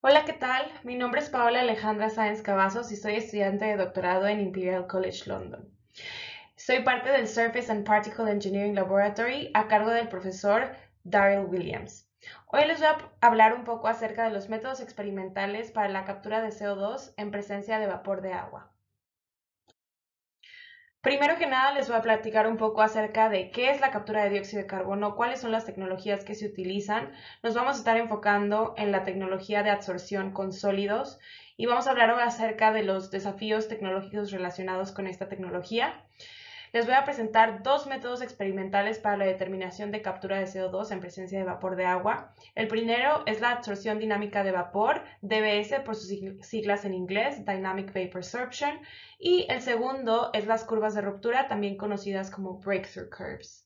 Hola, ¿qué tal? Mi nombre es Paola Alejandra Sáenz Cavazos y soy estudiante de doctorado en Imperial College London. Soy parte del Surface and Particle Engineering Laboratory a cargo del profesor Daryl Williams. Hoy les voy a hablar un poco acerca de los métodos experimentales para la captura de CO2 en presencia de vapor de agua. Primero que nada les voy a platicar un poco acerca de qué es la captura de dióxido de carbono, cuáles son las tecnologías que se utilizan. Nos vamos a estar enfocando en la tecnología de absorción con sólidos y vamos a hablar hoy acerca de los desafíos tecnológicos relacionados con esta tecnología. Les voy a presentar dos métodos experimentales para la determinación de captura de CO2 en presencia de vapor de agua. El primero es la absorción dinámica de vapor, DVS por sus siglas en inglés, Dynamic Vapor Sorption, y el segundo es las curvas de ruptura, también conocidas como Breakthrough Curves.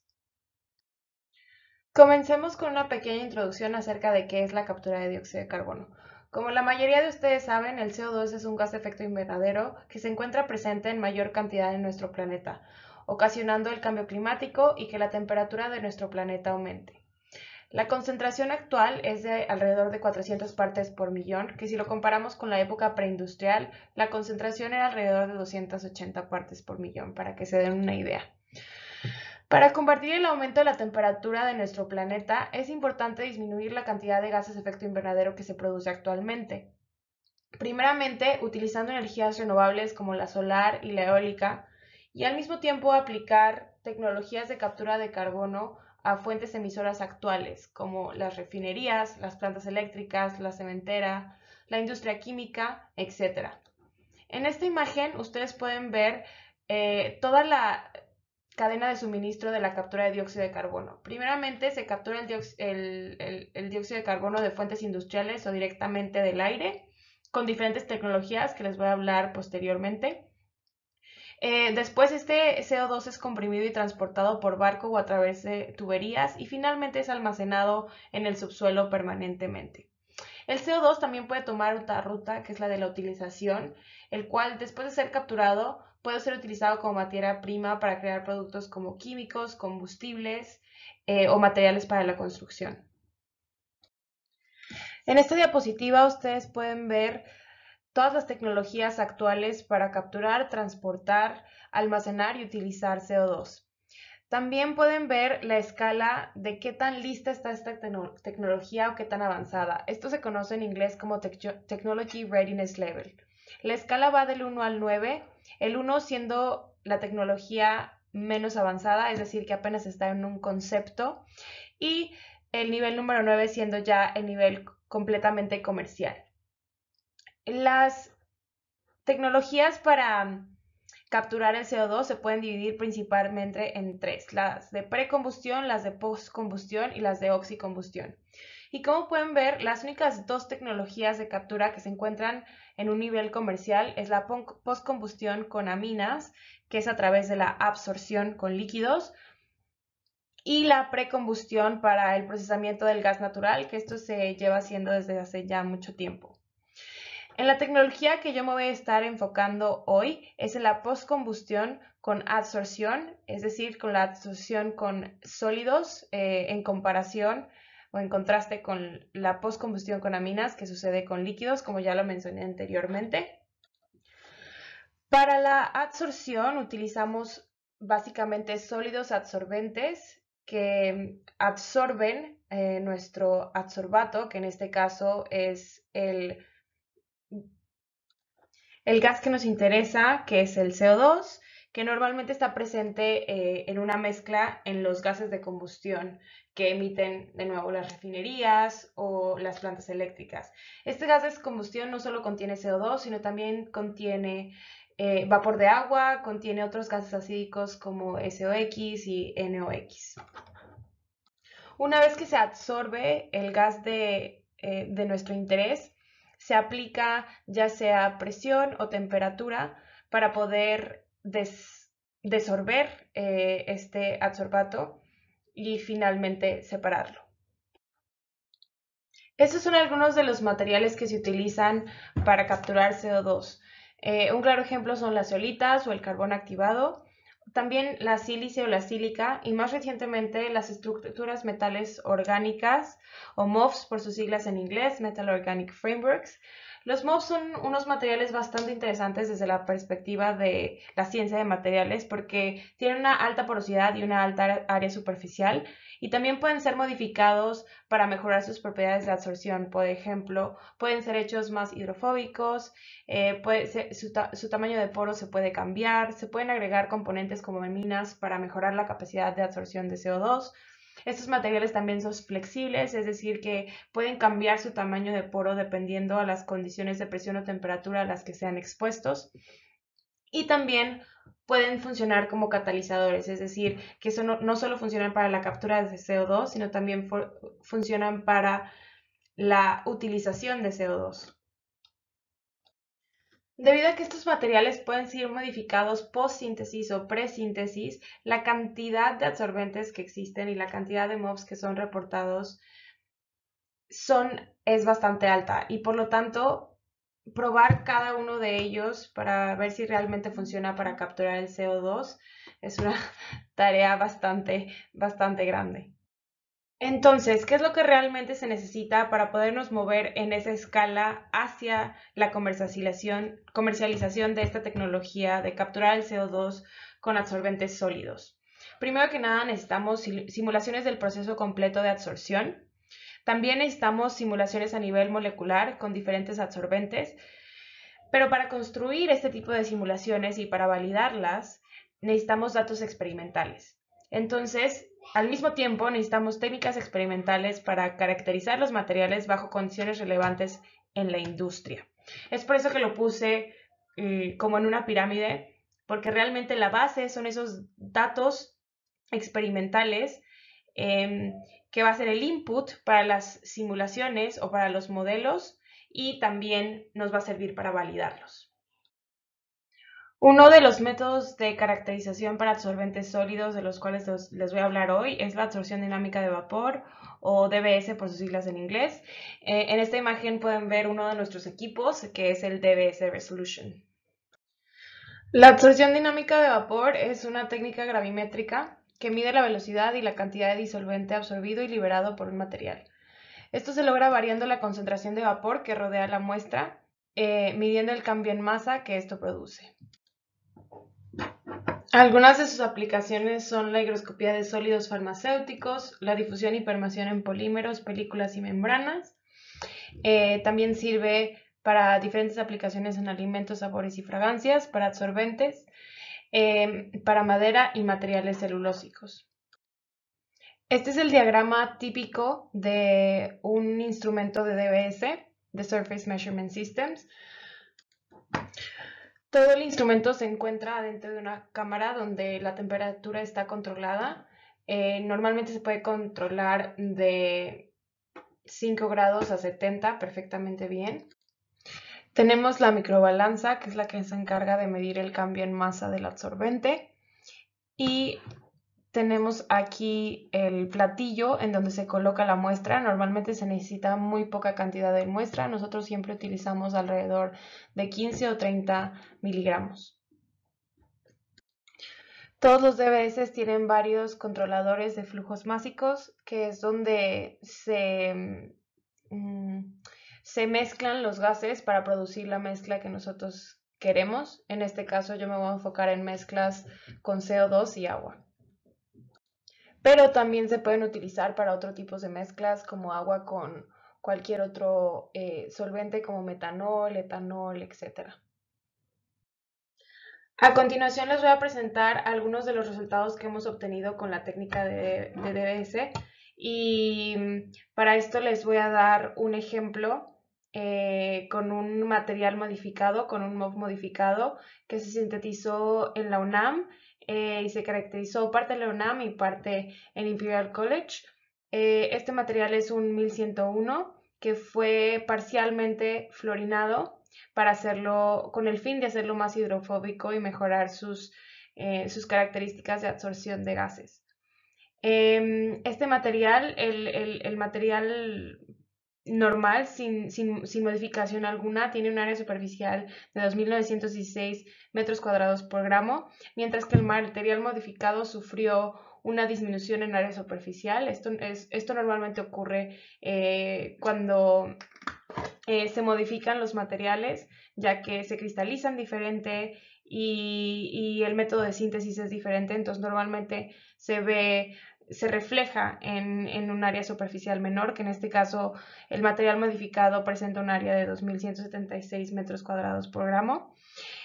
Comencemos con una pequeña introducción acerca de qué es la captura de dióxido de carbono. Como la mayoría de ustedes saben, el CO2 es un gas de efecto invernadero que se encuentra presente en mayor cantidad en nuestro planeta, ocasionando el cambio climático y que la temperatura de nuestro planeta aumente. La concentración actual es de alrededor de 400 partes por millón, que si lo comparamos con la época preindustrial, la concentración era alrededor de 280 partes por millón, para que se den una idea. Para combatir el aumento de la temperatura de nuestro planeta, es importante disminuir la cantidad de gases de efecto invernadero que se produce actualmente. Primeramente, utilizando energías renovables como la solar y la eólica, y al mismo tiempo aplicar tecnologías de captura de carbono a fuentes emisoras actuales, como las refinerías, las plantas eléctricas, la cementera, la industria química, etc. En esta imagen ustedes pueden ver toda la cadena de suministro de la captura de dióxido de carbono. Primeramente se captura el dióxido de carbono de fuentes industriales o directamente del aire, con diferentes tecnologías que les voy a hablar posteriormente. Después este CO2 es comprimido y transportado por barco o a través de tuberías y finalmente es almacenado en el subsuelo permanentemente. El CO2 también puede tomar otra ruta, que es la de la utilización, el cual después de ser capturado puede ser utilizado como materia prima para crear productos como químicos, combustibles o materiales para la construcción. En esta diapositiva ustedes pueden ver todas las tecnologías actuales para capturar, transportar, almacenar y utilizar CO2. También pueden ver la escala de qué tan lista está esta tecnología o qué tan avanzada. Esto se conoce en inglés como Technology Readiness Level. La escala va del 1 al 9, el 1 siendo la tecnología menos avanzada, es decir, que apenas está en un concepto, y el nivel número 9 siendo ya el nivel completamente comercial. Las tecnologías para capturar el CO2 se pueden dividir principalmente en tres: las de precombustión, las de postcombustión y las de oxicombustión. Y como pueden ver, las únicas dos tecnologías de captura que se encuentran en un nivel comercial es la postcombustión con aminas, que es a través de la absorción con líquidos, y la precombustión para el procesamiento del gas natural, que esto se lleva haciendo desde hace ya mucho tiempo. En la tecnología que yo me voy a estar enfocando hoy es en la postcombustión con adsorción, es decir, con la adsorción con sólidos en comparación o en contraste con la postcombustión con aminas que sucede con líquidos, como ya lo mencioné anteriormente. Para la adsorción utilizamos básicamente sólidos adsorbentes que absorben nuestro adsorbato, que en este caso es el gas que nos interesa, que es el CO2, que normalmente está presente en una mezcla en los gases de combustión que emiten de nuevo las refinerías o las plantas eléctricas. Este gas de combustión no solo contiene CO2, sino también contiene vapor de agua, contiene otros gases acídicos como SOX y NOx. Una vez que se absorbe el gas de nuestro interés, se aplica ya sea presión o temperatura para poder desorber este adsorbato y finalmente separarlo. Estos son algunos de los materiales que se utilizan para capturar CO2. Un claro ejemplo son las zeolitas o el carbón activado. también la sílice o la sílica y más recientemente las estructuras metales orgánicas o MOFs por sus siglas en inglés, Metal Organic Frameworks. Los MOFs son unos materiales bastante interesantes desde la perspectiva de la ciencia de materiales porque tienen una alta porosidad y una alta área superficial y también pueden ser modificados para mejorar sus propiedades de absorción. Por ejemplo, pueden ser hechos más hidrofóbicos, su tamaño de poro se puede cambiar, se pueden agregar componentes como minas para mejorar la capacidad de absorción de CO2. Estos materiales también son flexibles, es decir, que pueden cambiar su tamaño de poro dependiendo a las condiciones de presión o temperatura a las que sean expuestos. Y también pueden funcionar como catalizadores, es decir, que eso no solo funcionan para la captura de CO2, sino también funcionan para la utilización de CO2. Debido a que estos materiales pueden ser modificados post-síntesis o pre-síntesis, la cantidad de absorbentes que existen y la cantidad de MOFs que son reportados es bastante alta y por lo tanto probar cada uno de ellos para ver si realmente funciona para capturar el CO2 es una tarea bastante grande. Entonces, ¿qué es lo que realmente se necesita para podernos mover en esa escala hacia la comercialización de esta tecnología de capturar el CO2 con absorbentes sólidos? Primero que nada, necesitamos simulaciones del proceso completo de absorción. También necesitamos simulaciones a nivel molecular con diferentes absorbentes, pero para construir este tipo de simulaciones y para validarlas, necesitamos datos experimentales. Entonces, al mismo tiempo, necesitamos técnicas experimentales para caracterizar los materiales bajo condiciones relevantes en la industria. Es por eso que lo puse como en una pirámide, porque realmente la base son esos datos experimentales que va a ser el input para las simulaciones o para los modelos y también nos va a servir para validarlos. Uno de los métodos de caracterización para absorbentes sólidos de los cuales les voy a hablar hoy es la absorción dinámica de vapor o DBS por sus siglas en inglés. En esta imagen pueden ver uno de nuestros equipos que es el DBS Resolution. La absorción dinámica de vapor es una técnica gravimétrica que mide la velocidad y la cantidad de disolvente absorbido y liberado por un material. Esto se logra variando la concentración de vapor que rodea la muestra, midiendo el cambio en masa que esto produce. Algunas de sus aplicaciones son la higroscopía de sólidos farmacéuticos, la difusión y permeación en polímeros, películas y membranas. También sirve para diferentes aplicaciones en alimentos, sabores y fragancias, para absorbentes, para madera y materiales celulósicos. Este es el diagrama típico de un instrumento de DBS, de Surface Measurement Systems. Todo el instrumento se encuentra dentro de una cámara donde la temperatura está controlada. Normalmente se puede controlar de 5 grados a 70 perfectamente bien. Tenemos la microbalanza, que es la que se encarga de medir el cambio en masa del absorbente. Y tenemos aquí el platillo en donde se coloca la muestra. Normalmente se necesita muy poca cantidad de muestra. Nosotros siempre utilizamos alrededor de 15 o 30 miligramos. Todos los DBS tienen varios controladores de flujos másicos, que es donde se mezclan los gases para producir la mezcla que nosotros queremos. En este caso yo me voy a enfocar en mezclas con CO2 y agua. Pero también se pueden utilizar para otros tipos de mezclas como agua con cualquier otro solvente como metanol, etanol, etc. A continuación les voy a presentar algunos de los resultados que hemos obtenido con la técnica de DBS y para esto les voy a dar un ejemplo con un material modificado, con un MOF modificado que se sintetizó en la UNAM y se caracterizó parte en la UNAM y parte en Imperial College. Este material es un 1101 que fue parcialmente fluorinado para hacerlo, con el fin de hacerlo más hidrofóbico y mejorar sus características de absorción de gases. Este material, el material normal, sin modificación alguna, tiene un área superficial de 2.916 metros cuadrados por gramo, mientras que el material modificado sufrió una disminución en área superficial. Esto normalmente ocurre cuando se modifican los materiales, ya que se cristalizan diferente y el método de síntesis es diferente, entonces normalmente se refleja en un área superficial menor, que en este caso el material modificado presenta un área de 2.176 metros cuadrados por gramo.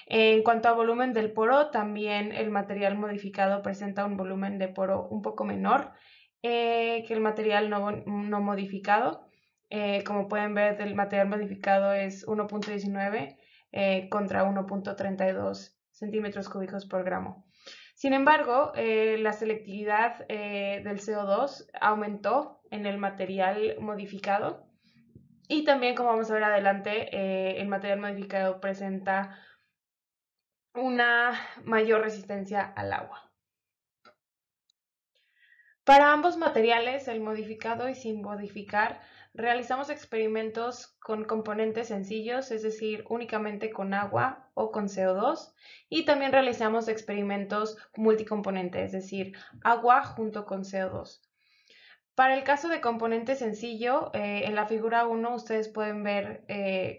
En cuanto a volumen del poro, también el material modificado presenta un volumen de poro un poco menor que el material no modificado. Como pueden ver, el material modificado es 1.19 contra 1.32 centímetros cúbicos por gramo. Sin embargo, la selectividad del CO2 aumentó en el material modificado y también, como vamos a ver adelante, el material modificado presenta una mayor resistencia al agua. Para ambos materiales, el modificado y sin modificar, realizamos experimentos con componentes sencillos, es decir, únicamente con agua o con CO2, y también realizamos experimentos multicomponente, es decir, agua junto con CO2. Para el caso de componente sencillo, en la figura 1 ustedes pueden ver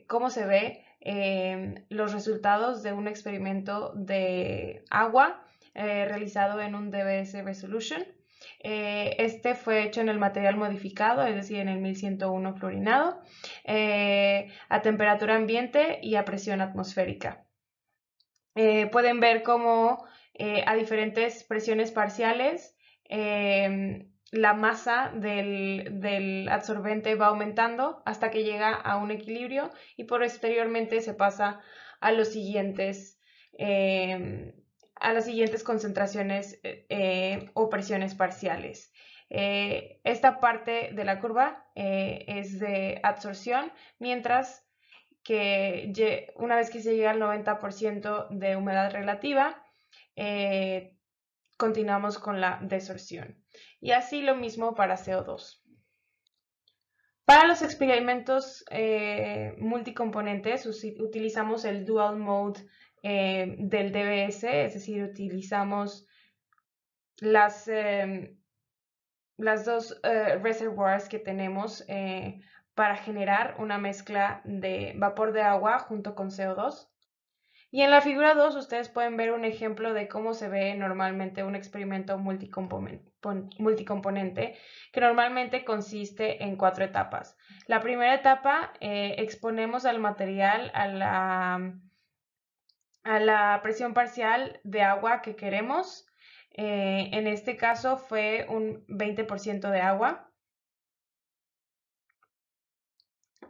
cómo se ve los resultados de un experimento de agua realizado en un DBS Resolution. Este fue hecho en el material modificado, es decir, en el 1101 fluorinado, a temperatura ambiente y a presión atmosférica. Pueden ver cómo a diferentes presiones parciales la masa del absorbente va aumentando hasta que llega a un equilibrio y posteriormente se pasa a las siguientes concentraciones o presiones parciales. Esta parte de la curva es de absorción, mientras que una vez que se llega al 90% de humedad relativa, continuamos con la desorción. Y así lo mismo para CO2. Para los experimentos multicomponentes utilizamos el dual mode del DBS, es decir, utilizamos las dos reservoirs que tenemos para generar una mezcla de vapor de agua junto con CO2. Y en la figura 2 ustedes pueden ver un ejemplo de cómo se ve normalmente un experimento multicomponente, que normalmente consiste en 4 etapas. La primera etapa, exponemos al material a la presión parcial de agua que queremos. En este caso fue un 20% de agua.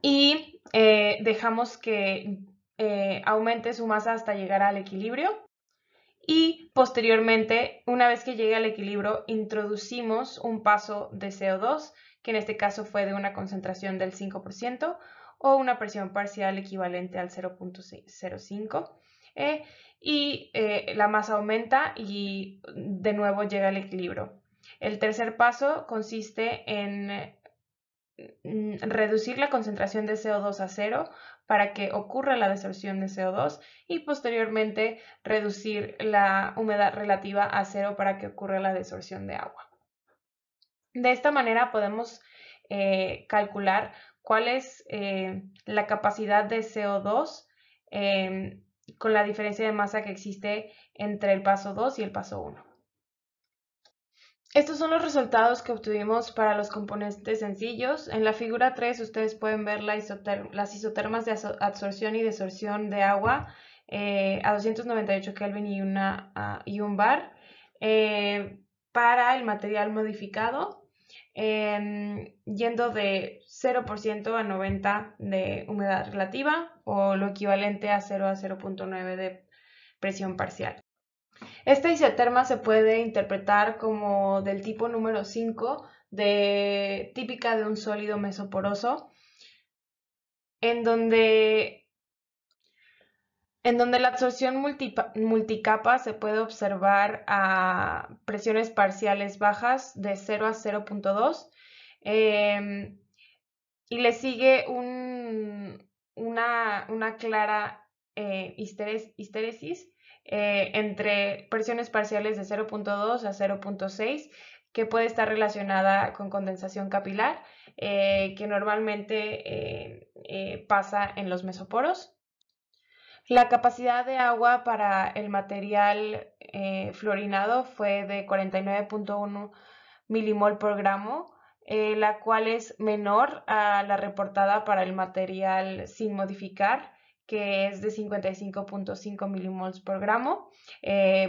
Y dejamos que aumente su masa hasta llegar al equilibrio. Y posteriormente, una vez que llegue al equilibrio, introducimos un paso de CO2, que en este caso fue de una concentración del 5% o una presión parcial equivalente al 0.05. Y la masa aumenta y de nuevo llega al equilibrio. El tercer paso consiste en reducir la concentración de CO2 a cero para que ocurra la desorción de CO2 y posteriormente reducir la humedad relativa a cero para que ocurra la desorción de agua. De esta manera podemos calcular cuál es la capacidad de CO2 con la diferencia de masa que existe entre el paso 2 y el paso 1. Estos son los resultados que obtuvimos para los componentes sencillos. En la figura 3 ustedes pueden ver las isotermas de absorción y desorción de agua a 298 Kelvin y un bar para el material modificado, yendo de 0% a 90% de humedad relativa o lo equivalente a 0 a 0.9 de presión parcial. Esta isoterma se puede interpretar como del tipo número 5, típica de un sólido mesoporoso, en donde la absorción multicapa se puede observar a presiones parciales bajas de 0 a 0.2. y le sigue una clara histéresis entre presiones parciales de 0.2 a 0.6, que puede estar relacionada con condensación capilar, que normalmente pasa en los mesoporos. La capacidad de agua para el material fluorinado fue de 49.1 milimol por gramo, la cual es menor a la reportada para el material sin modificar, que es de 55.5 milimols por gramo,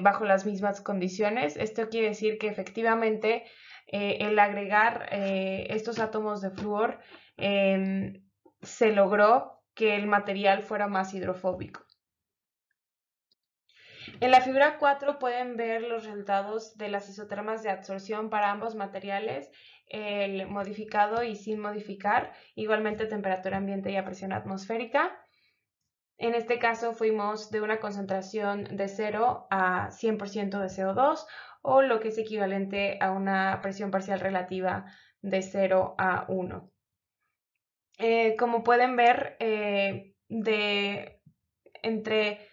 bajo las mismas condiciones. Esto quiere decir que efectivamente el agregar estos átomos de flúor se logró que el material fuera más hidrofóbico. En la figura 4 pueden ver los resultados de las isotermas de absorción para ambos materiales, el modificado y sin modificar, igualmente temperatura ambiente y a presión atmosférica. En este caso fuimos de una concentración de 0 a 100% de CO2, o lo que es equivalente a una presión parcial relativa de 0 a 1. Como pueden ver, entre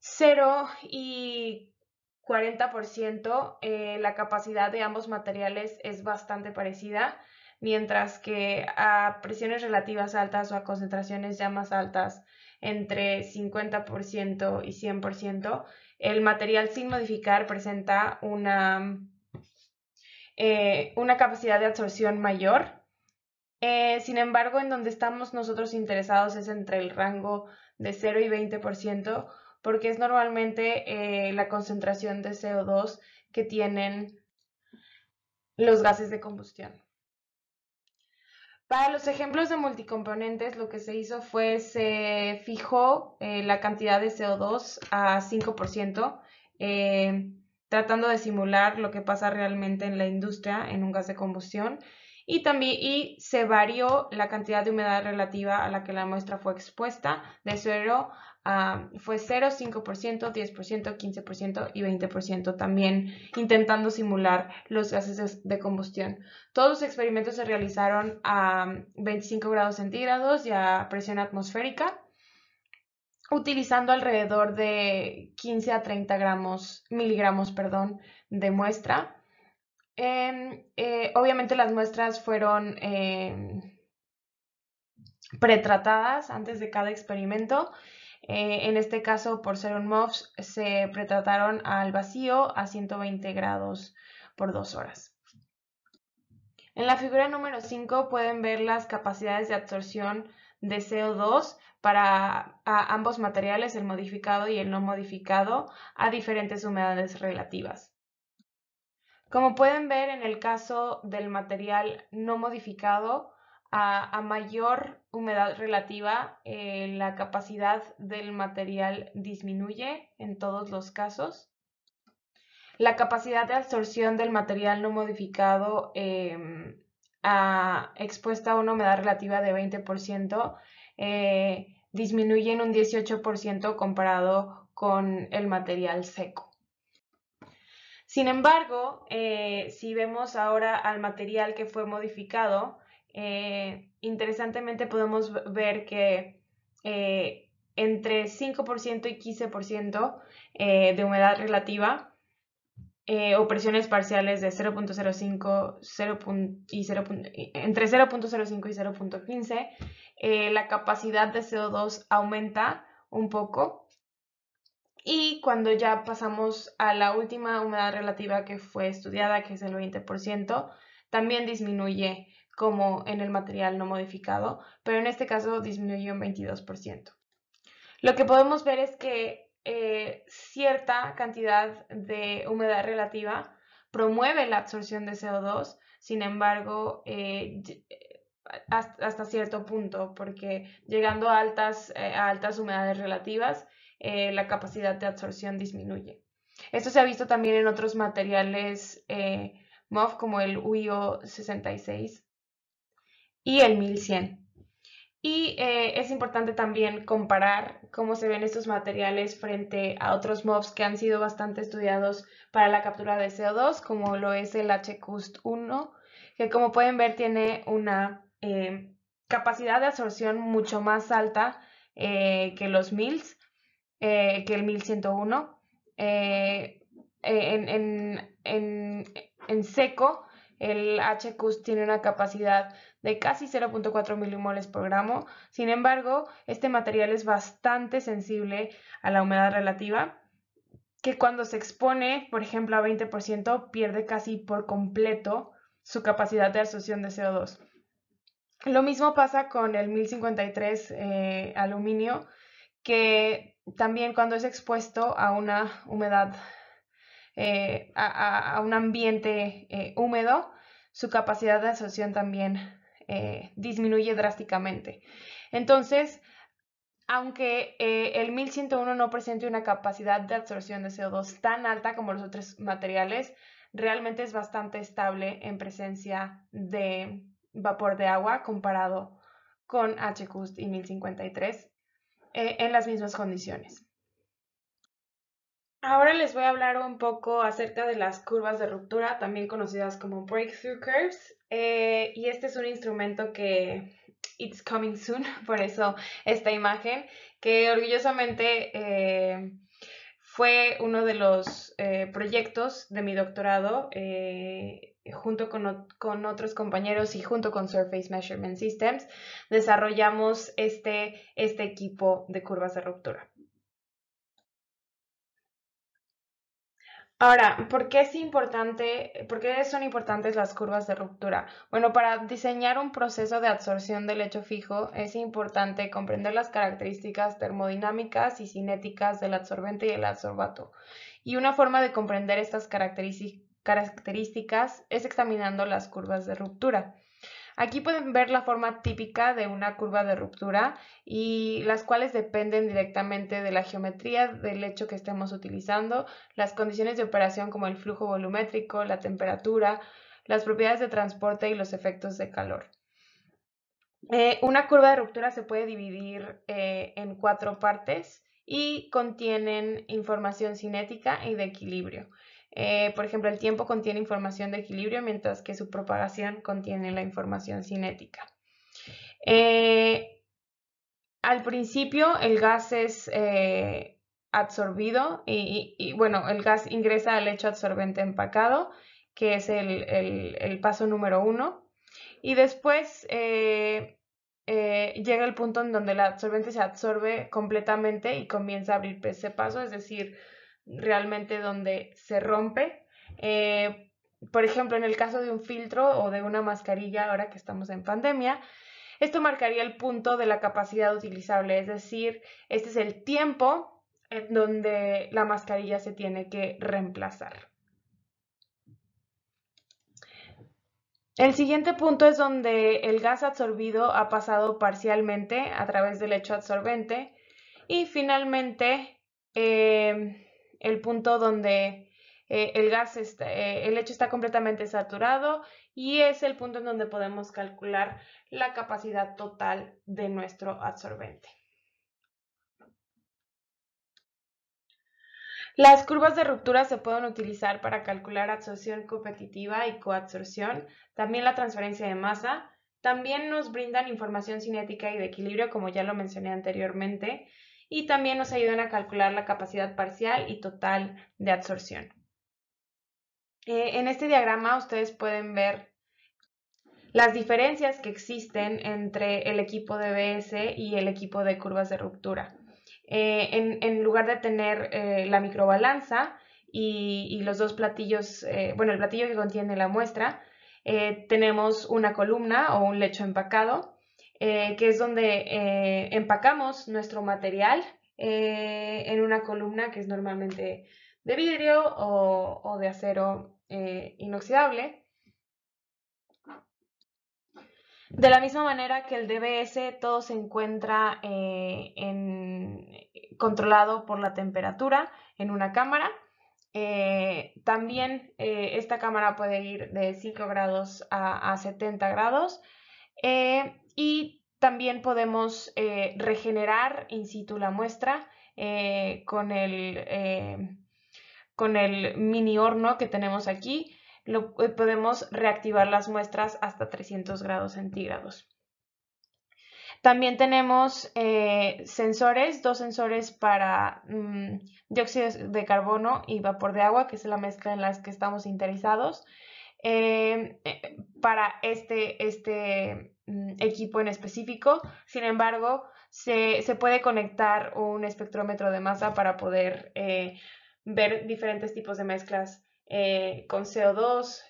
0 y 40%, la capacidad de ambos materiales es bastante parecida, mientras que a presiones relativas altas o a concentraciones ya más altas, entre 50% y 100%, el material sin modificar presenta una capacidad de absorción mayor. Sin embargo, en donde estamos nosotros interesados es entre el rango de 0 y 20%, porque es normalmente la concentración de CO2 que tienen los gases de combustión. Para los ejemplos de multicomponentes, lo que se hizo fue se fijó la cantidad de CO2 a 5%, tratando de simular lo que pasa realmente en la industria en un gas de combustión, y se varió la cantidad de humedad relativa a la que la muestra fue expuesta de 0 fue 0, 5%, 10%, 15% y 20%, también intentando simular los gases de combustión. Todos los experimentos se realizaron a 25 grados centígrados y a presión atmosférica, utilizando alrededor de 15 a 30 miligramos de muestra. Obviamente las muestras fueron pretratadas antes de cada experimento. En este caso, por ser un MOFS, se pretrataron al vacío a 120 grados por 2 horas. En la figura número 5 pueden ver las capacidades de absorción de CO2 para ambos materiales, el modificado y el no modificado, a diferentes humedades relativas. Como pueden ver, en el caso del material no modificado, a mayor humedad relativa, la capacidad del material disminuye en todos los casos. La capacidad de absorción del material no modificado expuesta a una humedad relativa de 20%, disminuye en un 18% comparado con el material seco. Sin embargo, si vemos ahora al material que fue modificado, interesantemente podemos ver que entre 5% y 15% de humedad relativa o presiones parciales de 0.05 entre 0.05 y 0.15, la capacidad de CO2 aumenta un poco. Y cuando ya pasamos a la última humedad relativa que fue estudiada, que es el 20%, también disminuye como en el material no modificado, pero en este caso disminuyó un 22%. Lo que podemos ver es que cierta cantidad de humedad relativa promueve la absorción de CO2, sin embargo, hasta cierto punto, porque llegando a altas humedades relativas, la capacidad de absorción disminuye. Esto se ha visto también en otros materiales MOF como el UIO 66 y el 1100. Y es importante también comparar cómo se ven estos materiales frente a otros MOFs que han sido bastante estudiados para la captura de CO2, como lo es el HCUST 1, que como pueden ver tiene una capacidad de absorción mucho más alta que los MILS, que el 1101. En seco, el HCUS tiene una capacidad de casi 0.4 milimoles por gramo. Sin embargo, este material es bastante sensible a la humedad relativa, que cuando se expone, por ejemplo, a 20%, pierde casi por completo su capacidad de absorción de CO2. Lo mismo pasa con el 1053 aluminio, que también cuando es expuesto a una humedad, a un ambiente húmedo, su capacidad de absorción también disminuye drásticamente. Entonces, aunque el 1101 no presente una capacidad de absorción de CO2 tan alta como los otros materiales, realmente es bastante estable en presencia de vapor de agua comparado con HCUS y 1053 en las mismas condiciones. Ahora les voy a hablar un poco acerca de las curvas de ruptura, también conocidas como breakthrough curves, y este es un instrumento que it's coming soon, por eso esta imagen, que orgullosamente fue uno de los proyectos de mi doctorado, junto con otros compañeros y junto con Surface Measurement Systems, desarrollamos este equipo de curvas de ruptura. Ahora, ¿por qué son importantes las curvas de ruptura? Bueno, para diseñar un proceso de absorción del lecho fijo es importante comprender las características termodinámicas y cinéticas del absorbente y el adsorbato. Y una forma de comprender estas características es examinando las curvas de ruptura. Aquí pueden ver la forma típica de una curva de ruptura y las cuales dependen directamente de la geometría del lecho que estemos utilizando, las condiciones de operación como el flujo volumétrico, la temperatura, las propiedades de transporte y los efectos de calor. Una curva de ruptura se puede dividir en 4 partes y contienen información cinética y de equilibrio. Por ejemplo, el tiempo contiene información de equilibrio, mientras que su propagación contiene la información cinética. Al principio el gas es absorbido y bueno, el gas ingresa al lecho absorbente empacado, que es el paso número 1, y después llega el punto en donde el absorbente se absorbe completamente y comienza a abrir ese paso, es decir, realmente donde se rompe. Por ejemplo, en el caso de un filtro o de una mascarilla, ahora que estamos en pandemia, esto marcaría el punto de la capacidad utilizable, es decir, este es el tiempo en donde la mascarilla se tiene que reemplazar. El siguiente punto es donde el gas absorbido ha pasado parcialmente a través del lecho absorbente y finalmente el punto donde el lecho está completamente saturado y es el punto en donde podemos calcular la capacidad total de nuestro absorbente. Las curvas de ruptura se pueden utilizar para calcular absorción competitiva y coabsorción, también la transferencia de masa. También nos brindan información cinética y de equilibrio, como ya lo mencioné anteriormente, y también nos ayudan a calcular la capacidad parcial y total de absorción. En este diagrama ustedes pueden ver las diferencias que existen entre el equipo de BS y el equipo de curvas de ruptura. En lugar de tener la microbalanza y los dos platillos, bueno, el platillo que contiene la muestra, tenemos una columna o un lecho empacado, que es donde empacamos nuestro material en una columna que es normalmente de vidrio o de acero inoxidable. De la misma manera que el DBS, todo se encuentra controlado por la temperatura en una cámara. También esta cámara puede ir de 5 grados a 70 grados. Y también podemos regenerar in situ la muestra con el mini horno que tenemos aquí. Podemos reactivar las muestras hasta 300 grados centígrados. También tenemos sensores, dos sensores para dióxido de carbono y vapor de agua, que es la mezcla en la que estamos interesados. Para este equipo en específico. Sin embargo, se puede conectar un espectrómetro de masa para poder ver diferentes tipos de mezclas con CO2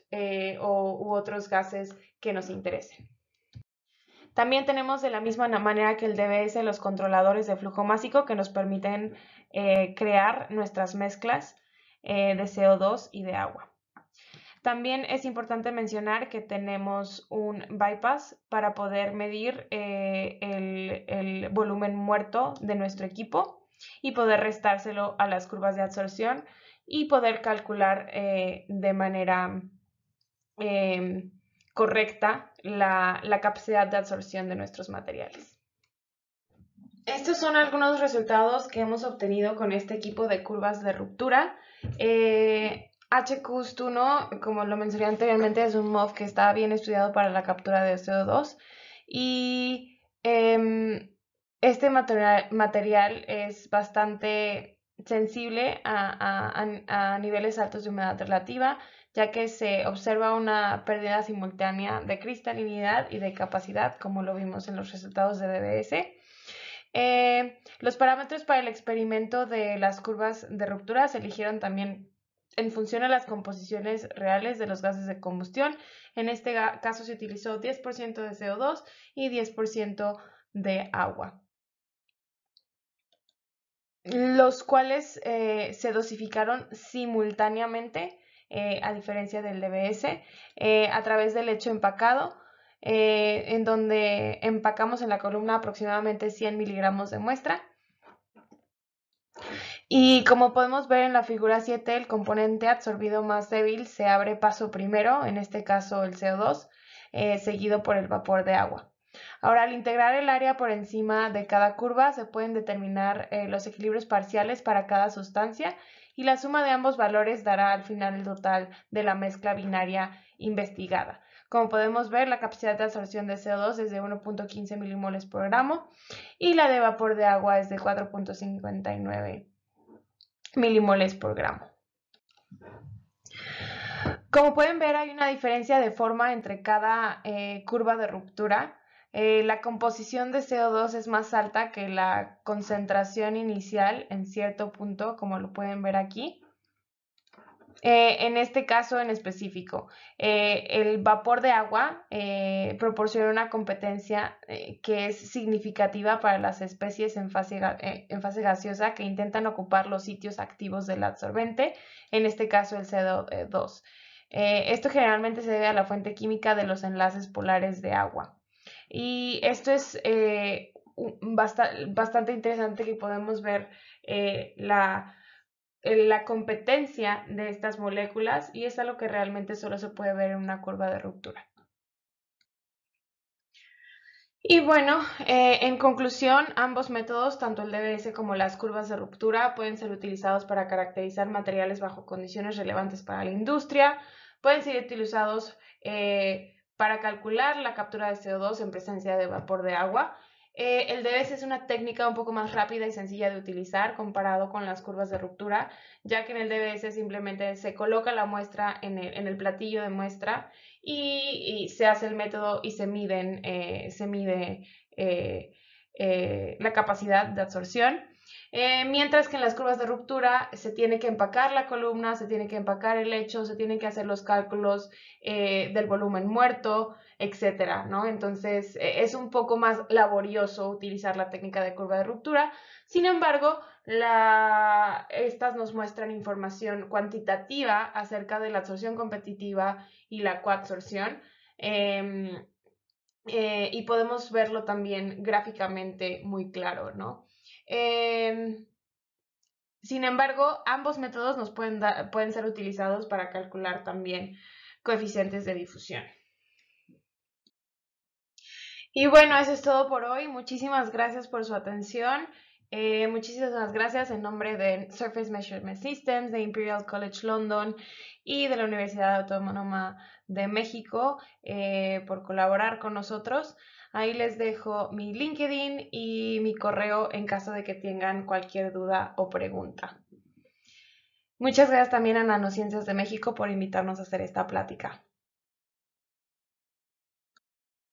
u otros gases que nos interesen. También tenemos de la misma manera que el DBS los controladores de flujo másico que nos permiten crear nuestras mezclas de CO2 y de agua. También es importante mencionar que tenemos un bypass para poder medir el volumen muerto de nuestro equipo y poder restárselo a las curvas de absorción y poder calcular de manera correcta la capacidad de absorción de nuestros materiales. Estos son algunos resultados que hemos obtenido con este equipo de curvas de ruptura. HQST1, como lo mencioné anteriormente, es un MOF que está bien estudiado para la captura de CO2 y este material es bastante sensible a niveles altos de humedad relativa, ya que se observa una pérdida simultánea de cristalinidad y de capacidad, como lo vimos en los resultados de DBS. Los parámetros para el experimento de las curvas de ruptura se eligieron también en función a las composiciones reales de los gases de combustión. En este caso se utilizó 10% de CO2 y 10% de agua, los cuales se dosificaron simultáneamente, a diferencia del DBS, a través del lecho empacado, en donde empacamos en la columna aproximadamente 100 miligramos de muestra. Y como podemos ver en la figura 7, el componente absorbido más débil se abre paso primero, en este caso el CO2, seguido por el vapor de agua. Ahora, al integrar el área por encima de cada curva, se pueden determinar los equilibrios parciales para cada sustancia y la suma de ambos valores dará al final el total de la mezcla binaria investigada. Como podemos ver, la capacidad de absorción de CO2 es de 1.15 milimoles por gramo y la de vapor de agua es de 4.59 milimoles por gramo. Como pueden ver, hay una diferencia de forma entre cada curva de ruptura. La composición de CO2 es más alta que la concentración inicial en cierto punto, como lo pueden ver aquí. En este caso en específico, el vapor de agua proporciona una competencia que es significativa para las especies en fase gaseosa que intentan ocupar los sitios activos del adsorbente, en este caso el CO2. Esto generalmente se debe a la fuente química de los enlaces polares de agua. Y esto es bastante interesante, que podemos ver la competencia de estas moléculas, y es algo que realmente solo se puede ver en una curva de ruptura. Y bueno, en conclusión, ambos métodos, tanto el DBS como las curvas de ruptura, pueden ser utilizados para caracterizar materiales bajo condiciones relevantes para la industria, pueden ser utilizados para calcular la captura de CO2 en presencia de vapor de agua. El DBS es una técnica un poco más rápida y sencilla de utilizar comparado con las curvas de ruptura, ya que en el DBS simplemente se coloca la muestra en el platillo de muestra y se hace el método y se mide la capacidad de absorción. Mientras que en las curvas de ruptura se tiene que empacar la columna, se tiene que empacar el lecho, se tienen que hacer los cálculos del volumen muerto, etcétera, ¿no? Entonces es un poco más laborioso utilizar la técnica de curva de ruptura. Sin embargo, estas nos muestran información cuantitativa acerca de la absorción competitiva y la coabsorción. Y podemos verlo también gráficamente muy claro, ¿no? Sin embargo, ambos métodos pueden ser utilizados para calcular también coeficientes de difusión. Y bueno, eso es todo por hoy. Muchísimas gracias por su atención. Muchísimas gracias en nombre de Surface Measurement Systems, de Imperial College London y de la Universidad Autónoma de México por colaborar con nosotros. Ahí les dejo mi LinkedIn y mi correo en caso de que tengan cualquier duda o pregunta. Muchas gracias también a Nanociencias de México por invitarnos a hacer esta plática.